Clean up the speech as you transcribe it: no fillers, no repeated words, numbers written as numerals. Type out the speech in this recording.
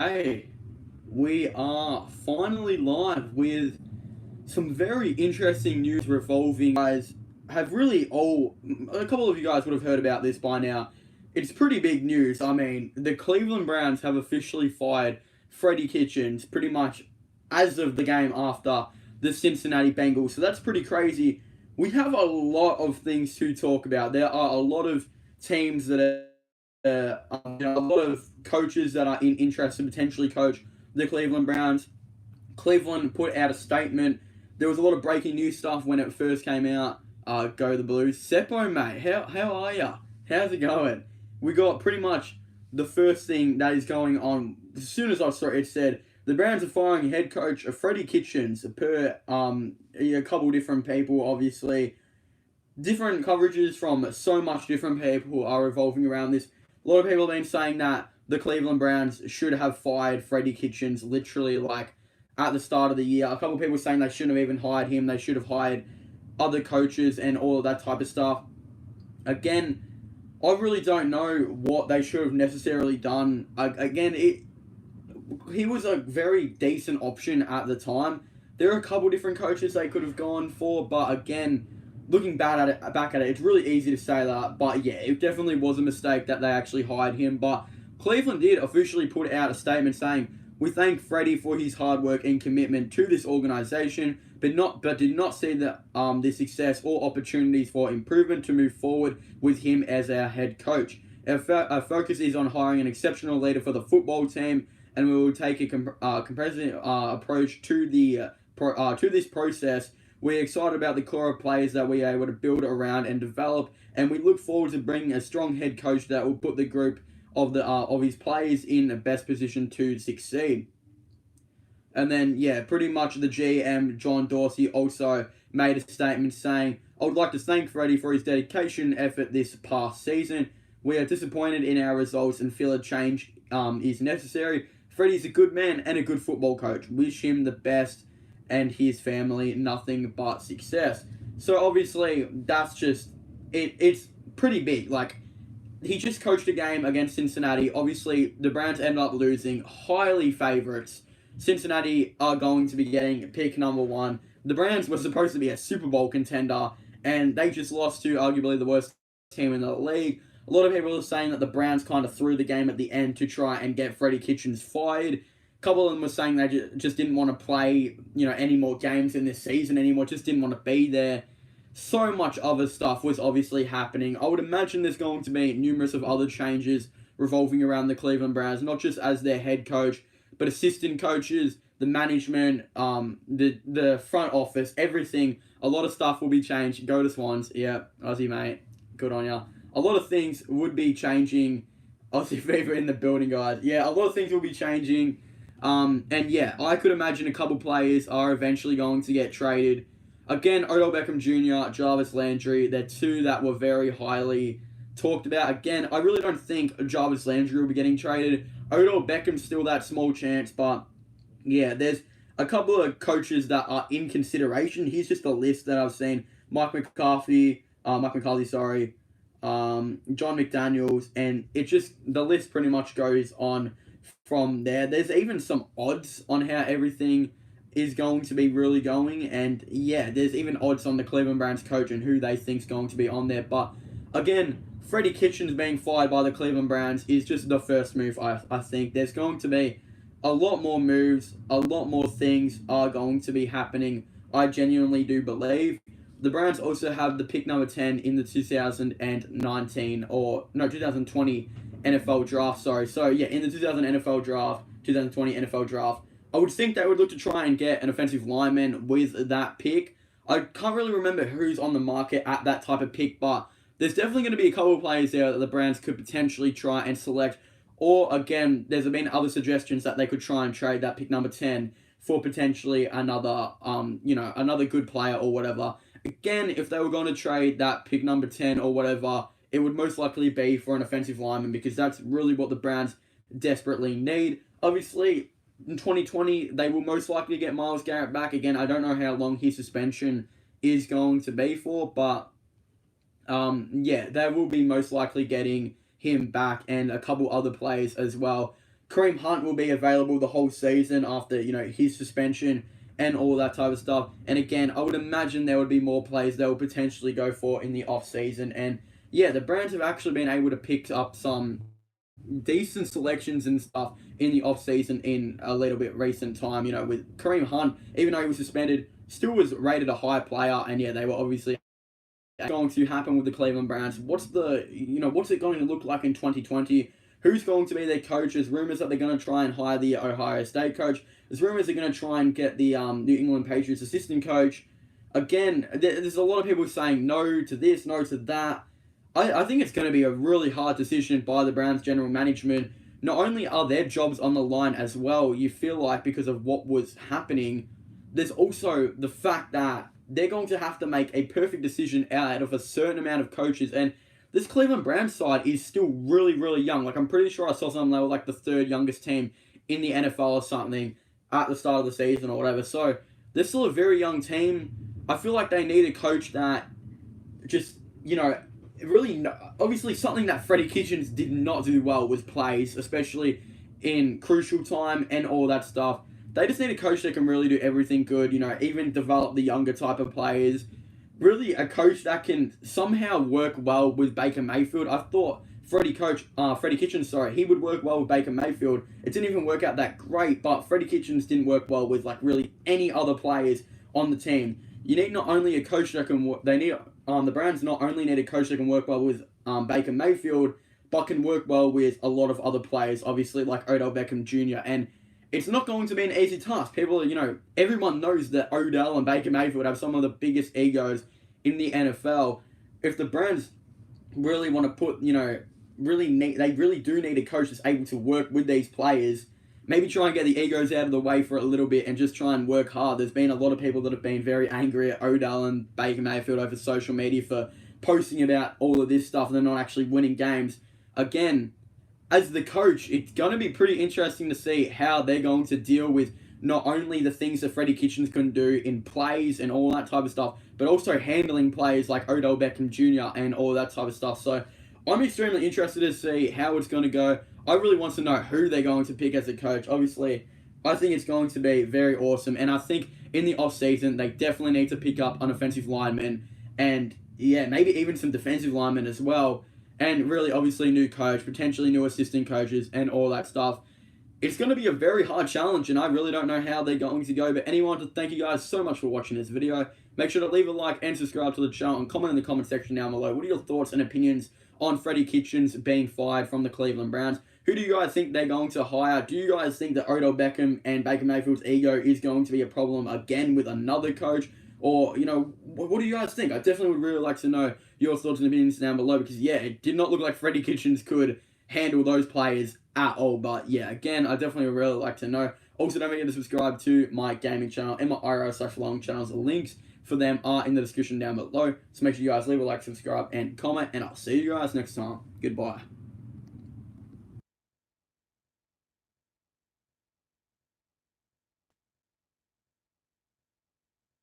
Hey, we are finally live with some very interesting news revolving. Guys have really all a couple of you guys would have heard about this by now. It's pretty big news. I mean, the Cleveland Browns have officially fired Freddie Kitchens pretty much as of the game after the Cincinnati Bengals. So that's pretty crazy. We have a lot of things to talk about. There are a lot of teams that are a lot of coaches that are in interest to potentially coach the Cleveland Browns. Cleveland put out a statement. There was a lot of breaking news stuff when it first came out. Go the Blues. Seppo, mate, how are ya? How's it going? We got pretty much the first thing that is going on. As soon as I saw it, it said the Browns are firing head coach Freddie Kitchens per a couple different people, obviously. Different coverages from so much different people are revolving around this. A lot of people have been saying that the Cleveland Browns should have fired Freddie Kitchens literally like at the start of the year. A couple of people saying they shouldn't have even hired him. They should have hired other coaches and all of that type of stuff. Again, I really don't know what they should have necessarily done. Again, he was a very decent option at the time. There are a couple different coaches they could have gone for, but again, looking back at it, it's really easy to say that. But yeah, it definitely was a mistake that they actually hired him. But Cleveland did officially put out a statement saying, "We thank Freddie for his hard work and commitment to this organization, but did not see the success or opportunities for improvement to move forward with him as our head coach. Our focus is on hiring an exceptional leader for the football team, and we will take a comprehensive approach to to this process. We're excited about the core of players that we are able to build around and develop, and we look forward to bringing a strong head coach that will put the group of his players in the best position to succeed." And then, yeah, pretty much the GM, John Dorsey, also made a statement saying, "I would like to thank Freddie for his dedication and effort this past season. We are disappointed in our results and feel a change is necessary. Freddie's a good man and a good football coach. Wish him the best and his family nothing but success." So obviously, that's just it's pretty big. Like, he just coached a game against Cincinnati. Obviously, the Browns ended up losing. Highly favorites. Cincinnati are going to be getting pick number one. The Browns were supposed to be a Super Bowl contender, and they just lost to arguably the worst team in the league. A lot of people are saying that the Browns kind of threw the game at the end to try and get Freddie Kitchens fired. A couple of them were saying they just didn't want to play, any more games in this season anymore. Just didn't want to be there. So much other stuff was obviously happening. I would imagine there's going to be numerous of other changes revolving around the Cleveland Browns, not just as their head coach, but assistant coaches, the management, the front office, everything. A lot of stuff will be changed. Go to Swans. Yeah, Aussie, mate. Good on ya. A lot of things would be changing. Aussie Fever in the building, guys. Yeah, a lot of things will be changing. And yeah, I could imagine a couple players are eventually going to get traded. Again, Odell Beckham Jr., Jarvis Landry, they're two that were very highly talked about. Again, I really don't think Jarvis Landry will be getting traded. Odell Beckham's still that small chance, but yeah, there's a couple of coaches that are in consideration. Here's just a list that I've seen: Mike McCarthy, sorry, John McDaniels, and it just the list pretty much goes on from there. There's even some odds on how everything is going to be really going, and yeah, there's even odds on the Cleveland Browns coach and who they think's going to be on there. But again, Freddie Kitchens being fired by the Cleveland Browns is just the first move. I think there's going to be a lot more moves, a lot more things are going to be happening. I genuinely do believe. The Browns also have the pick number 10 in the 2020 NFL draft. Sorry. So yeah, in the 2020 NFL draft, I would think they would look to try and get an offensive lineman with that pick. I can't really remember who's on the market at that type of pick, but there's definitely going to be a couple of players there that the Browns could potentially try and select. Or again, there's been other suggestions that they could try and trade that pick number 10 for potentially another, another good player or whatever. Again, if they were going to trade that pick number 10 or whatever, it would most likely be for an offensive lineman because that's really what the Browns desperately need. Obviously, in 2020, they will most likely get Myles Garrett back. Again, I don't know how long his suspension is going to be for, but yeah, they will be most likely getting him back and a couple other players as well. Kareem Hunt will be available the whole season after, his suspension and all that type of stuff. And again, I would imagine there would be more players they will potentially go for in the off-season. And yeah, the Browns have actually been able to pick up some decent selections and stuff in the off-season in a little bit recent time. With Kareem Hunt, even though he was suspended, still was rated a high player. And yeah, they were obviously going to happen with the Cleveland Browns. What's it going to look like in 2020? Who's going to be their coach? There's rumors that they're going to try and hire the Ohio State coach. There's rumors they're going to try and get the New England Patriots assistant coach. Again, there's a lot of people saying no to this, no to that. I think it's going to be a really hard decision by the Browns general management. Not only are their jobs on the line as well, you feel like because of what was happening, there's also the fact that they're going to have to make a perfect decision out of a certain amount of coaches. And this Cleveland Browns side is still really, really young. Like, I'm pretty sure I saw something they were like the third youngest team in the NFL or something at the start of the season or whatever. So they're still a very young team. I feel like they need a coach that just, really, obviously something that Freddie Kitchens did not do well was plays, especially in crucial time and all that stuff. They just need a coach that can really do everything good, even develop the younger type of players. Really a coach that can somehow work well with Baker Mayfield. I thought Freddie Kitchens, he would work well with Baker Mayfield. It didn't even work out that great, but Freddie Kitchens didn't work well with really any other players on the team. You need not only a coach that can the Browns not only need a coach that can work well with Baker Mayfield, but can work well with a lot of other players, obviously like Odell Beckham Jr. And it's not going to be an easy task. Everyone knows that Odell and Baker Mayfield have some of the biggest egos in the NFL. If the Browns really want to put, they really do need a coach that's able to work with these players. Maybe try and get the egos out of the way for a little bit and just try and work hard. There's been a lot of people that have been very angry at Odell and Baker Mayfield over social media for posting about all of this stuff and they're not actually winning games. Again, as the coach, it's going to be pretty interesting to see how they're going to deal with not only the things that Freddie Kitchens can do in plays and all that type of stuff, but also handling players like Odell Beckham Jr. and all that type of stuff. So I'm extremely interested to see how it's going to go. I really want to know who they're going to pick as a coach. Obviously, I think it's going to be very awesome. And I think in the offseason, they definitely need to pick up an offensive lineman and, yeah, maybe even some defensive linemen as well. And really, obviously, new coach, potentially new assistant coaches, and all that stuff. It's going to be a very hard challenge, and I really don't know how they're going to go. But anyone, to thank you guys so much for watching this video. Make sure to leave a like and subscribe to the channel and comment in the comment section down below. What are your thoughts and opinions on Freddie Kitchens being fired from the Cleveland Browns? Who do you guys think they're going to hire? Do you guys think that Odell Beckham and Baker Mayfield's ego is going to be a problem again with another coach? Or, what do you guys think? I definitely would really like to know your thoughts and opinions down below because, yeah, it did not look like Freddie Kitchens could handle those players at all. But, yeah, again, I definitely would really like to know. Also, don't forget to subscribe to my gaming channel and my IRL/long channels. The links for them are in the description down below. So make sure you guys leave a like, subscribe, and comment. And I'll see you guys next time. Goodbye.